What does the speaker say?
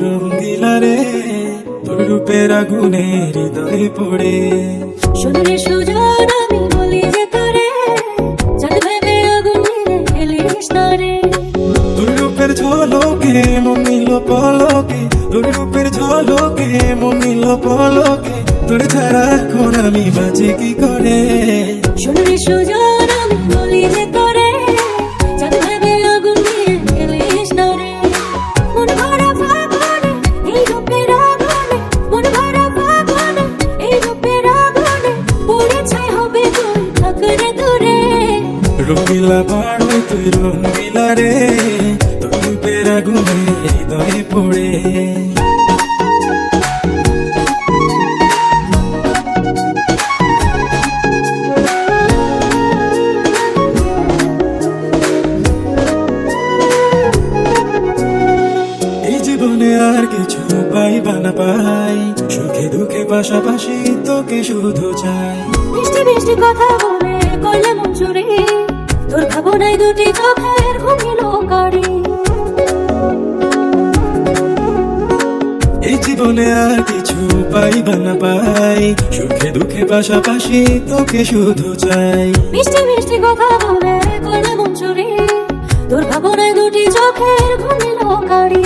রঙ্গিলা রে, তোর রূপের আগুনে হৃদয়ে পড়ে। শুনলে সুজন আমি বলি যে তোরে, চাঁদ ভেবে আগুন নিয়ে ফেলিস না রে। তোর রূপের ঝলকে মন নিল পলকে, তোর রূপের ঝলকে মন নিল পলকে, তোর ছাড়া এখন আমি বাঁচি কি করে। শুনলে সুজন আমি বলি যে তোরে, চাঁদ ভেবে আগুন নিয়ে ফেলিস না রে। মন ভরা ফাগুনে এই রূপের আগুনে, মন ভরা ফাগুনে এই রূপের আগুনে, পুড়ে ছাই হবে তুই থাক রে দূরে। রঙ্গিলা বাড়বে তুই রঙ্গিলা রে, তোর রূপের আগুনে হৃদয়ে পড়ে। এই জীবনে আর কিছু পাইবা না পাই, সুখে দুঃখে পাশাপাশি তোকে শুধু চাই। মিষ্টি মিষ্টি কথা বলে করলে মন চুরি, তোর ভাবনায় দুটি চোখের ঘুমিল গাড়ি। এই জীবনে আর কিছু পাইবা না পাই, সুখে দুঃখে পাশাপাশি তোকে শুধু চাই। মিষ্টি মিষ্টি কথা বলে করলে মন চুরি, তোর ভাবনায় দুটি চোখের ঘুমিল গাড়ি।